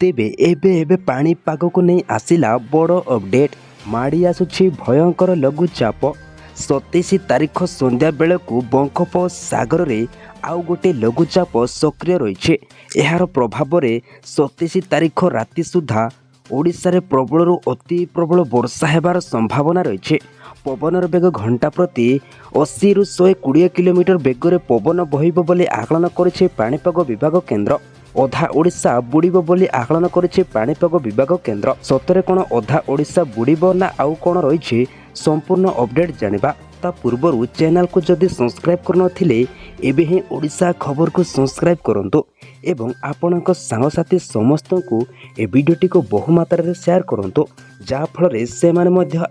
तेबे एबे एबे पाणीपाग को नहीं आसिला बड़ अपडेट। माड़ी आसुछि भयंकर लघुचाप। 27 तारीख संध्या बेलू बंगोपसागर में आउ गोटे लघुचाप सक्रिय रही। यार प्रभाव में 27 तारीख राति सुधा ओडिशा रे प्रबल अति प्रबल वर्षा हेबार संभावना रही। पवनर बेग घंटा प्रति 80 रु 120 किलोमीटर बेगर पवन बहिब बोली आकलन करिछि पाणीपाग विभाग केन्द्र। अधा ओडिशा बुड़ीब बोली आकलन करिछि पाणीपाग विभाग केन्द्र। सतरे कोन अधा ओडिशा बुड़ीब ना आउ कोन रहिछि संपूर्ण अपडेट जानिबा। ता पूर्वरु चैनल को जदि सब्सक्राइब करनथिले एबे ही ओडिशा खबर को सब्सक्राइब करंतु एवं आपणक सांगसाथी समस्त को ए वीडियोटी को बहु मात्रा रे शेयर करंतु जा फल से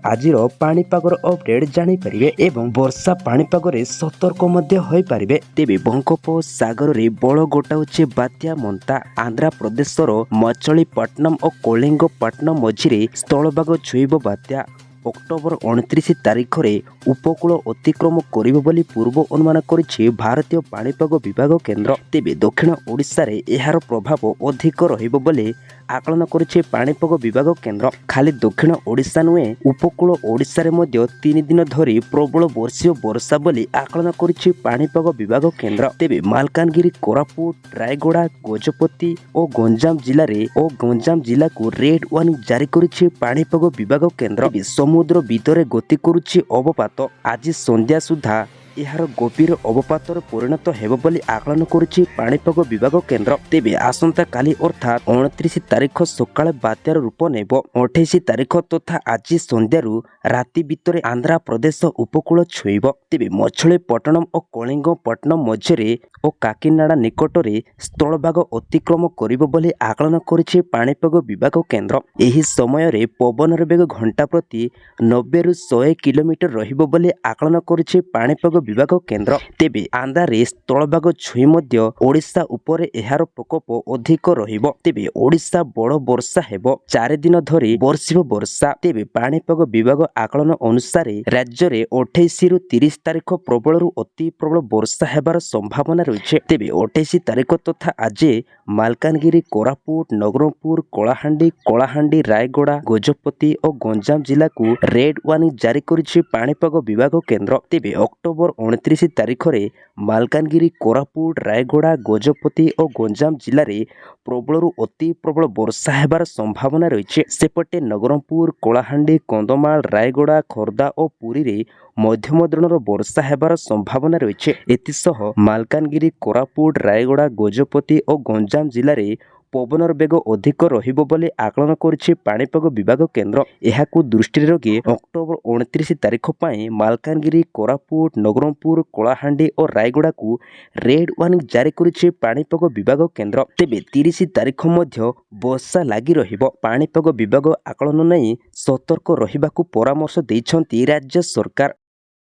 आजिर पाणीपागर अपडेट जानी परिबे एवं वर्षा पाणीपाग रे सतर्क मध्य होई परिबे। तेबे बंगोपसागर रे बळ गोटाउछि बात्या मंता। आंध्र प्रदेशर मछलीपट्टनम और कलिंगपट्टनम मझिरे स्थलभाग छुईब बात्या। अक्टोबर 29 तारीख रे उपकूल अतिक्रम करिब बोली पूर्व अनुमान करिछि भारतीय पाणीपाग विभाग केन्द्र। तेबे दक्षिण ओडिशा रे एहार प्रभाव अधिक रहिब बोली आकलन करिछि पाणीपाग विभाग केन्द्र। खाली दक्षिण ओडिशा नुहे उपकूल ओडिशा रे मध्य 3 दिन धरी प्रबल वर्षीय वर्षा बोली आकलन करिछि पाणीपाग विभाग केन्द्र। तेबे मालकानगिरी, कोरापुट, रायगड़ा, गजपति और गंजाम जिला को रेड वार्निंग जारी करिछि पाणीपाग विभाग केन्द्र। समुद्र भितर गति करुछि अवपात। आज संध्या सुधा यार गभीर अवपातर परिणत हेब बोली आकलन करुछि पाणीपाग विभाग केन्द्र। तेबे आसंता काली अर्थात 29 तारीख सकाळे बात्यार रूप नेब। 28 तारीख तथा आज संध्यारू राति भितर आंध्र प्रदेश उपकूल छुईब। तेबे मछलीपट्टनम और कलिंगपट्टनम मझिरे और काकीनाडा निकटरे स्थलभाग अतिक्रम करिब बोली आकलन करिछि पाणीपाग विभाग केन्द्र। एही समय रे पवनर बेग घंटा प्रति 90 रु 100 किलोमीटर रहिब बोली आकलन करिछि पाणीपाग विभाग केन्द्र। तेबे आंध्र स्थलभाग छुई मध्य ओडिशा उपरे एहार प्रकोप अधिक रहिब। तेबे ओडिशा बड़ वर्षा हेब। 4 दिन धरी बर्षिब वर्षा। तेबे पाणीपाग विभाग आकलन अनुसार राज्य रे 28 रु 30 तारीख प्रबल रु अति प्रबल वर्षा हेबार संभावना रही। तेबे 28 तारीख तथा आज मालकानगिरी, कोरापुट, नवरंगपुर, कलाहांडी, रायगड़ा, गजपति और गंजाम जिला को रेड वार्निंग जारी करिछि पाणीपाग विभाग केन्द्र। तेबे अक्टोबर 29 तारीख रे मालकानगिरी, कोरापुट, रायगड़ा, गजपति और गंजाम जिले में प्रबल रु अति प्रबल वर्षा हेबार संभावना रही। सेपटे नवरंगपुर, कलाहांडी, कंधमाल, रायगड़ा, खोर्धा और पुरी रे मध्यम धरणर वर्षा हेबार संभावना रही। एतिसह मालकानगिरी, कोरापुट, रायगड़ा, गजपति और गंजाम जिले में पवनर बेग अधिक रहिब बोली आकलन करिछि पाणीपाग विभाग केन्द्र। एहाकु दृष्टि रखि अक्टोबर 29 तारीख पई मालकानगिरी, कोरापुट, नवरंगपुर, कलाहांडी और रायगड़ा को रेड वार्निंग जारी करिछि पाणीपाग विभाग केन्द्र। तेबे 30 तारीख मध्य वर्षा लागि रहिब। पाणीपाग विभाग आकलन नै सतर्क रहिबाकु परामर्श दैछन्ति राज्य सरकार।